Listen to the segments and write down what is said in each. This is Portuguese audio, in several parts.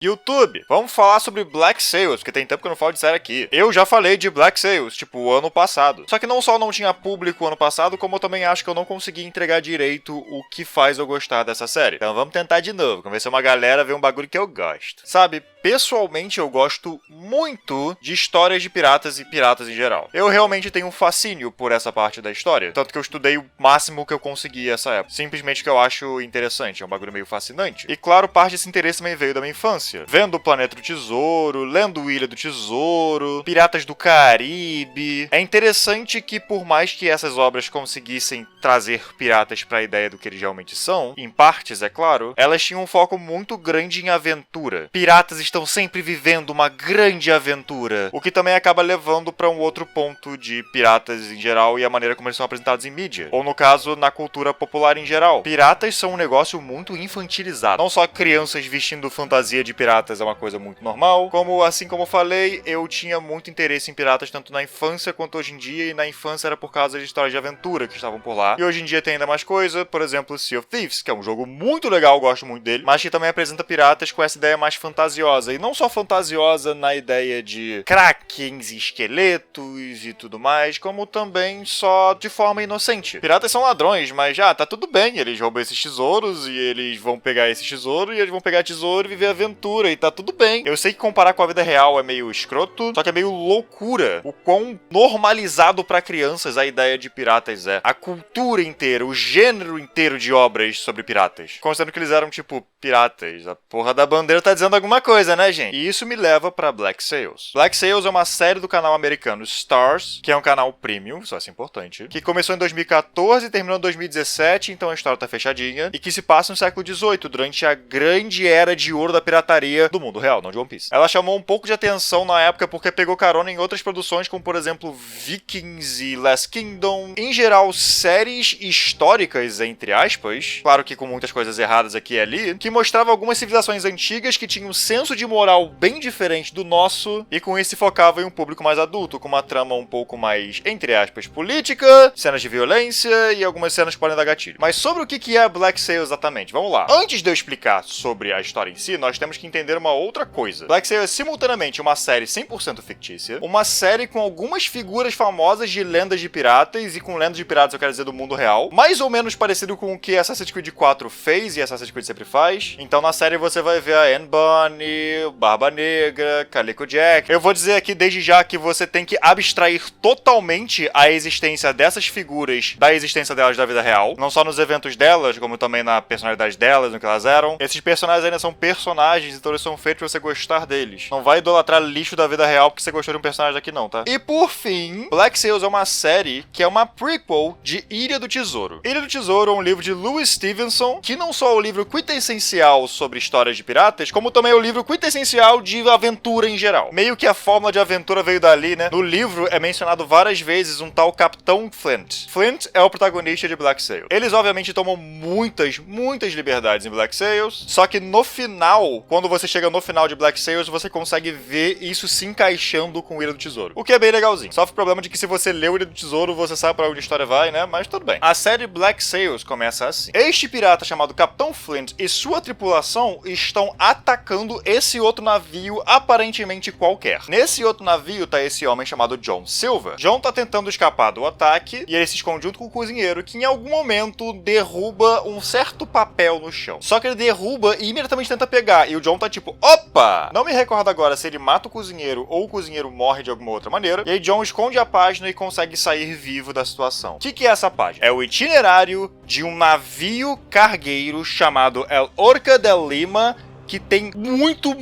YouTube, vamos falar sobre Black Sails, porque tem tempo que eu não falo de série aqui. Eu já falei de Black Sails, tipo, ano passado. Só que não só não tinha público ano passado, como eu também acho que eu não consegui entregar direito o que faz eu gostar dessa série. Então vamos tentar de novo, vamos ver se uma galera vê um bagulho que eu gosto. Sabe, pessoalmente eu gosto muito de histórias de piratas e piratas em geral. Eu realmente tenho um fascínio por essa parte da história, tanto que eu estudei o máximo que eu consegui essa época. Simplesmente que eu acho interessante, é um bagulho meio fascinante. E claro, parte desse interesse também veio da minha infância. Vendo o Planeta do Tesouro, lendo Ilha do Tesouro, Piratas do Caribe. É interessante que por mais que essas obras conseguissem trazer piratas para a ideia do que eles realmente são, em partes, é claro, elas tinham um foco muito grande em aventura. Piratas estão sempre vivendo uma grande aventura, o que também acaba levando para um outro ponto de piratas em geral e a maneira como eles são apresentados em mídia, ou no caso, na cultura popular em geral. Piratas são um negócio muito infantilizado. Não só crianças vestindo fantasia de piratas é uma coisa muito normal, como, assim como eu falei, eu tinha muito interesse em piratas tanto na infância quanto hoje em dia, e na infância era por causa de histórias de aventura que estavam por lá. E hoje em dia tem ainda mais coisa, por exemplo, Sea of Thieves, que é um jogo muito legal, gosto muito dele, mas que também apresenta piratas com essa ideia mais fantasiosa, e não só fantasiosa na ideia de krakens e esqueletos e tudo mais, como também só de forma inocente. Piratas são ladrões, mas já tá tudo bem, eles roubam esses tesouros, e eles vão pegar esse tesouro, e eles vão pegar tesouro e viver aventura, e tá tudo bem. Eu sei que comparar com a vida real é meio escroto, só que é meio loucura o quão normalizado pra crianças a ideia de piratas é. A cultura inteira, o gênero inteiro de obras sobre piratas. Considerando que eles eram, tipo, piratas. A porra da bandeira tá dizendo alguma coisa, né, gente? E isso me leva pra Black Sails. Black Sails é uma série do canal americano Starz, que é um canal premium, só isso é importante, que começou em 2014 e terminou em 2017, então a história tá fechadinha, e que se passa no século XVIII, durante a grande era de ouro da pirataria do mundo real, não de One Piece. Ela chamou um pouco de atenção na época porque pegou carona em outras produções, como por exemplo Vikings e Last Kingdom. Em geral, séries históricas, entre aspas, claro que com muitas coisas erradas aqui e ali, que mostrava algumas civilizações antigas que tinham um senso de moral bem diferente do nosso, e com isso se focava em um público mais adulto, com uma trama um pouco mais, entre aspas, política, cenas de violência e algumas cenas que podem dar gatilho. Mas sobre o que é Black Sails exatamente, vamos lá. Antes de eu explicar sobre a história em si, nós temos que entender uma outra coisa. Black Sails é simultaneamente uma série 100% fictícia, uma série com algumas figuras famosas de lendas de piratas, e com lendas de piratas eu quero dizer do mundo real, mais ou menos parecido com o que Assassin's Creed 4 fez e Assassin's Creed sempre faz. Então na série você vai ver a Anne Bonny, Barba Negra, Calico Jack. Eu vou dizer aqui desde já que você tem que abstrair totalmente a existência dessas figuras da existência delas da vida real, não só nos eventos delas, como também na personalidade delas, no que elas eram. Esses personagens ainda são personagens, então eles são feitos pra você gostar deles. Não vai idolatrar lixo da vida real porque você gostou de um personagem aqui não, tá? E por fim, Black Sails é uma série que é uma prequel de Ilha do Tesouro. Ilha do Tesouro é um livro de Louis Stevenson, que não só é o livro quintessencial sobre histórias de piratas, como também é o livro quintessencial de aventura em geral. Meio que a fórmula de aventura veio dali, né? No livro é mencionado várias vezes um tal Capitão Flint. Flint é o protagonista de Black Sails. Eles obviamente tomam muitas liberdades em Black Sails, só que no final, quando você chega no final de Black Sails, você consegue ver isso se encaixando com Ilha do Tesouro. O que é bem legalzinho. Sofre o problema de que se você lê o Ilha do Tesouro, você sabe pra onde a história vai, né? Mas tudo bem. A série Black Sails começa assim. Este pirata chamado Capitão Flint e sua tripulação estão atacando esse outro navio aparentemente qualquer. Nesse outro navio tá esse homem chamado John Silver. John tá tentando escapar do ataque e ele se esconde junto com o cozinheiro, que em algum momento derruba um certo papel no chão. Só que ele derruba e imediatamente tenta pegar. E o John tá tipo, opa! Não me recordo agora se ele mata o cozinheiro ou o cozinheiro morre de alguma outra maneira. E aí John esconde a página e consegue sair vivo da situação. O que é essa página? É o itinerário de um navio cargueiro chamado El Orca del Lima, que tem muito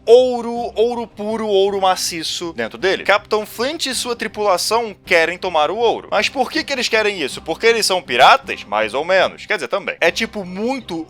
ouro puro, ouro maciço dentro dele. Capitão Flint e sua tripulação querem tomar o ouro. Mas por que eles querem isso? Porque eles são piratas? Mais ou menos. Quer dizer, também. É tipo muito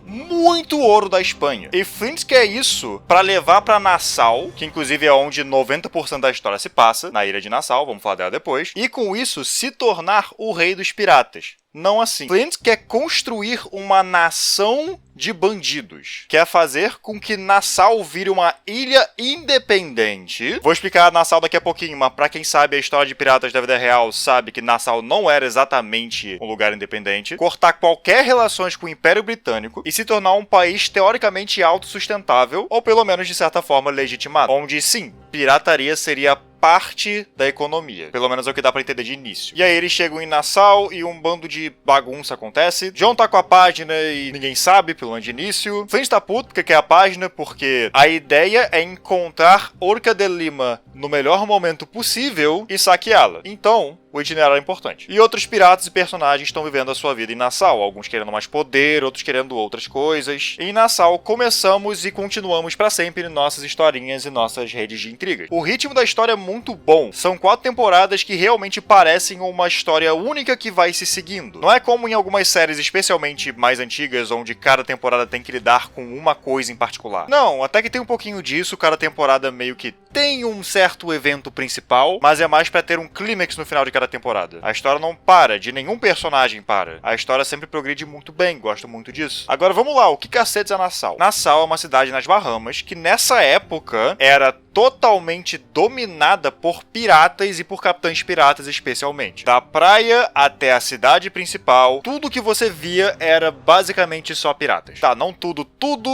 ouro da Espanha. E Flint quer isso pra levar pra Nassau, que inclusive é onde 90% da história se passa, na ilha de Nassau, vamos falar dela depois, e com isso se tornar o rei dos piratas. Não assim. Flint quer construir uma nação de bandidos. Quer fazer com que Nassau vire uma ilha independente. Vou explicar Nassau daqui a pouquinho, mas pra quem sabe a história de piratas da vida real, sabe que Nassau não era exatamente um lugar independente. Cortar qualquer relações com o Império Britânico e se tornar um país teoricamente autossustentável, ou pelo menos de certa forma legitimado. Onde sim, pirataria seria parte da economia. Pelo menos é o que dá pra entender de início. E aí eles chegam em Nassau e um bando de bagunça acontece. John tá com a página e ninguém sabe, pelo menos de início. Flint tá puto porque quer a página, porque a ideia é encontrar Orca de Lima no melhor momento possível e saqueá-la. Então, o itinerário é importante. E outros piratas e personagens estão vivendo a sua vida em Nassau. Alguns querendo mais poder, outros querendo outras coisas. Em Nassau, começamos e continuamos pra sempre nossas historinhas e nossas redes de intrigas. O ritmo da história é muito bom. São 4 temporadas que realmente parecem uma história única que vai se seguindo. Não é como em algumas séries, especialmente mais antigas, onde cada temporada tem que lidar com uma coisa em particular. Não, até que tem um pouquinho disso. Cada temporada meio que tem um certo evento principal, mas é mais pra ter um clímax no final de cada temporada. A história não para, de nenhum personagem para. A história sempre progride muito bem, gosto muito disso. Agora vamos lá, o que cacetes é Nassau? Nassau é uma cidade nas Bahamas que nessa época era totalmente dominada por piratas e por capitães piratas especialmente. Da praia até a cidade principal, tudo que você via era basicamente só piratas. Tá, não tudo,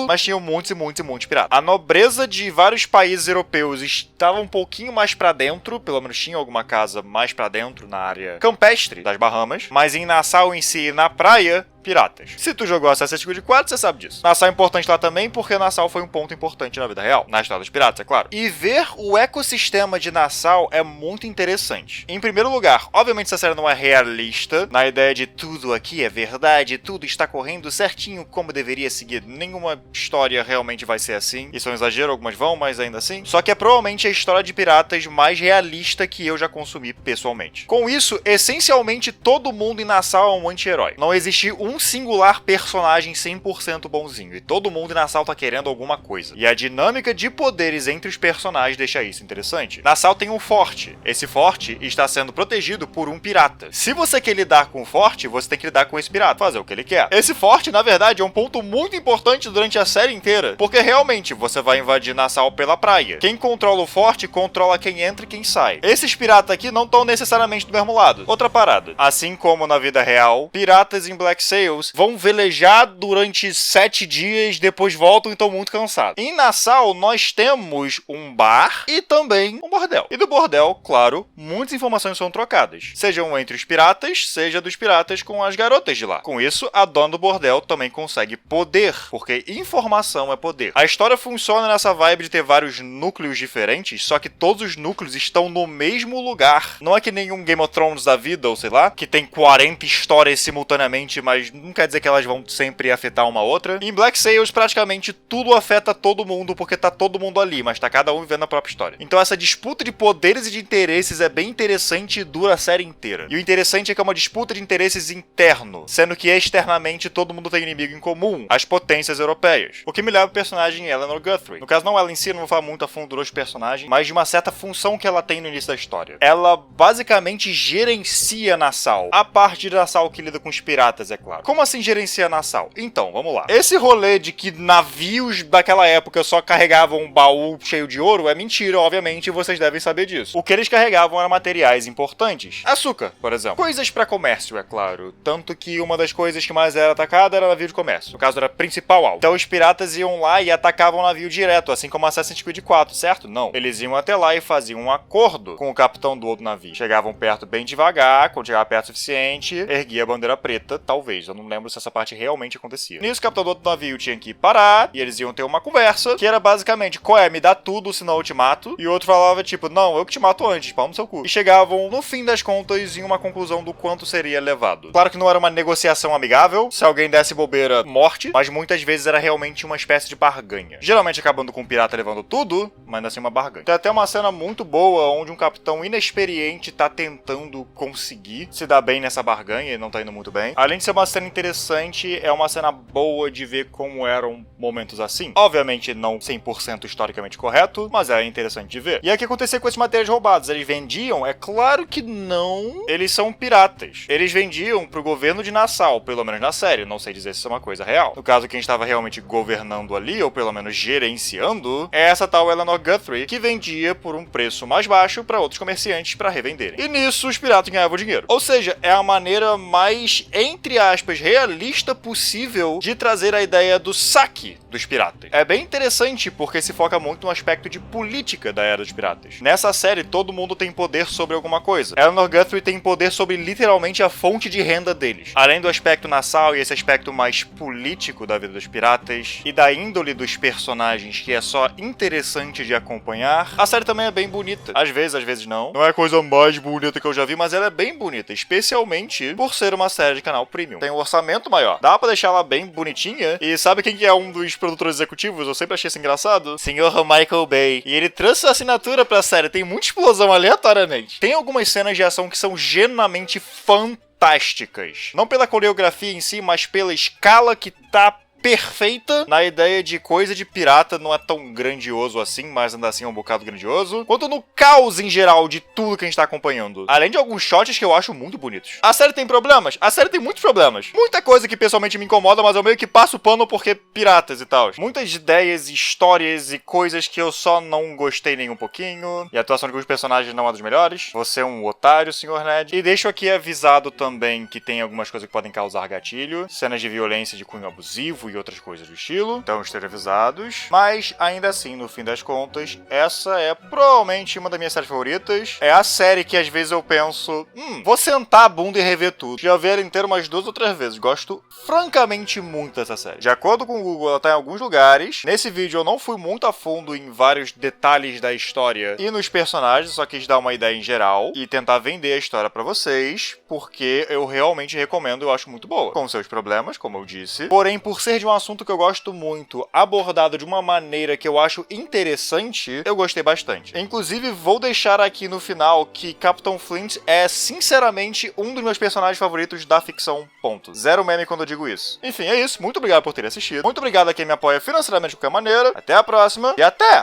mas tinham muitos e muitos e muitos piratas. A nobreza de vários países europeus estava um pouquinho mais pra dentro, pelo menos tinha alguma casa mais pra dentro na área campestre das Bahamas, mas em Nassau em si, na praia, piratas. Se tu jogou Assassin's Creed 4, você sabe disso. Nassau é importante lá também porque Nassau foi um ponto importante na vida real, na história dos piratas, é claro. E ver o ecossistema de Nassau é muito interessante. Em primeiro lugar, obviamente essa série não é realista, na ideia de tudo aqui é verdade, tudo está correndo certinho como deveria seguir. Nenhuma história realmente vai ser assim. Isso é um exagero, algumas vão, mas ainda assim. Só que é provavelmente a história de piratas mais realista que eu já consumi pessoalmente. Com isso, essencialmente todo mundo em Nassau é um anti-herói. Não existe um singular personagem 100% bonzinho, e todo mundo em Nassau tá querendo alguma coisa. E a dinâmica de poderes entre os personagens deixa isso interessante. Nassau tem um forte. Esse forte está sendo protegido por um pirata. Se você quer lidar com o forte, você tem que lidar com esse pirata, fazer o que ele quer. Esse forte, na verdade, é um ponto muito importante durante a série inteira, porque realmente você vai invadir Nassau pela praia. Quem controla o forte, controla quem entra e quem sai. Esses piratas aqui não estão necessariamente do mesmo lado. Outra parada. Assim como na vida real, piratas em Black Sails vão velejar durante 7 dias, depois voltam e estão muito cansados. Em Nassau, nós temos um bar e também um bordel. E do bordel, claro, muitas informações são trocadas. Sejam entre os piratas, seja dos piratas com as garotas de lá. Com isso, a dona do bordel também consegue poder, porque informação é poder. A história funciona nessa vibe de ter vários núcleos diferentes, só que todos os núcleos estão no mesmo lugar. Não é que nenhum Game of Thrones da vida, ou sei lá, que tem 40 histórias simultaneamente, mas não quer dizer que elas vão sempre afetar uma outra. Em Black Sails, praticamente tudo afeta todo mundo, porque tá todo mundo ali, mas tá cada um vivendo a própria história. Então essa disputa de poderes e de interesses é bem interessante e dura a série inteira. E o interessante é que é uma disputa de interesses interno, sendo que externamente todo mundo tem inimigo em comum, as potências europeias. O que me leva ao personagem Eleanor Guthrie. No caso, não ela em si, não vou falar muito a fundo dos personagens, mas de uma certa função que ela tem no início da história. Ela basicamente gerencia Nassau, a parte de Nassau que lida com os piratas, é claro. Como assim gerencia Nassau? Então, vamos lá. Esse rolê de que navios daquela época só carregavam um baú cheio de ouro é mentira, obviamente, e vocês devem saber disso. O que eles carregavam eram materiais importantes. Açúcar, por exemplo. Coisas para comércio, é claro. Tanto que uma das coisas que mais era atacada era navio de comércio. No caso, era principal alvo. Então os piratas iam lá e atacavam o navio direto, assim como Assassin's Creed 4, certo? Não. Eles iam até lá e faziam um acordo com o capitão do outro navio. Chegavam perto bem devagar, quando chegava perto o suficiente, erguia a bandeira preta, talvez. Eu não lembro se essa parte realmente acontecia. Nisso, o capitão do outro navio tinha que parar, e eles iam ter uma conversa, que era basicamente, qual é, me dá tudo, senão eu te mato. E o outro falava, tipo, não, eu que te mato antes, pau no seu cu. E chegavam, no fim das contas, em uma conclusão do quanto seria levado. Claro que não era uma negociação amigável, se alguém desse bobeira, morte, mas muitas vezes era realmente uma espécie de barganha. Geralmente acabando com o pirata levando tudo, mas ainda assim uma barganha. Tem até uma cena muito boa, onde um capitão inexperiente tá tentando conseguir se dar bem nessa barganha, e não tá indo muito bem. Além de ser uma cena cena interessante, é uma cena boa de ver como eram momentos assim. Obviamente não 100% historicamente correto, mas é interessante de ver. E aí o que acontecia com esses materiais roubados? Eles vendiam? É claro que não. Eles são piratas. Eles vendiam pro governo de Nassau, pelo menos na série. Não sei dizer se isso é uma coisa real. No caso, quem estava realmente governando ali, ou pelo menos gerenciando, é essa tal Eleanor Guthrie, que vendia por um preço mais baixo para outros comerciantes para revenderem. E nisso os piratas ganhavam dinheiro. Ou seja, é a maneira mais, entre aspas, realista possível de trazer a ideia do saque dos piratas. É bem interessante porque se foca muito no aspecto de política da Era dos Piratas. Nessa série, todo mundo tem poder sobre alguma coisa. Eleanor Guthrie tem poder sobre literalmente a fonte de renda deles. Além do aspecto Nassau e esse aspecto mais político da vida dos piratas e da índole dos personagens que é só interessante de acompanhar, a série também é bem bonita. Às vezes não. Não é a coisa mais bonita que eu já vi, mas ela é bem bonita, especialmente por ser uma série de canal premium. Tem um orçamento maior. Dá pra deixar ela bem bonitinha. E sabe quem que é um dos produtores executivos? Eu sempre achei isso engraçado. Senhor Michael Bay. E ele trouxe a assinatura pra série. Tem muita explosão aleatoriamente. Tem algumas cenas de ação que são genuinamente fantásticas. Não pela coreografia em si, mas pela escala que tá perfeita na ideia de coisa de pirata, não é tão grandioso assim, mas ainda assim é um bocado grandioso, quanto no caos em geral de tudo que a gente tá acompanhando. Além de alguns shots que eu acho muito bonitos. A série tem problemas? A série tem muitos problemas. Muita coisa que pessoalmente me incomoda, mas eu meio que passo o pano porque piratas e tal. Muitas ideias, histórias e coisas que eu só não gostei nem um pouquinho. E a atuação de alguns personagens não é dos melhores. Você é um otário, Sr. Ned. E deixo aqui avisado também que tem algumas coisas que podem causar gatilho. Cenas de violência de cunho abusivo e outras coisas do estilo, então estejam avisados. Mas, ainda assim, no fim das contas, essa é provavelmente uma das minhas séries favoritas. É a série que às vezes eu penso, vou sentar a bunda e rever tudo. Já vi ela inteira umas 2 ou 3 vezes. Gosto francamente muito dessa série. De acordo com o Google, ela tá em alguns lugares. Nesse vídeo eu não fui muito a fundo em vários detalhes da história e nos personagens, só quis dar uma ideia em geral e tentar vender a história pra vocês, porque eu realmente recomendo, eu acho muito boa. Com seus problemas, como eu disse. Porém, por ser de um assunto que eu gosto muito, abordado de uma maneira que eu acho interessante, eu gostei bastante. Inclusive, vou deixar aqui no final que Capitão Flint é, sinceramente, um dos meus personagens favoritos da ficção, ponto. Zero meme quando eu digo isso. Enfim, é isso. Muito obrigado por ter assistido. Muito obrigado a quem me apoia financeiramente de qualquer maneira. Até a próxima e até!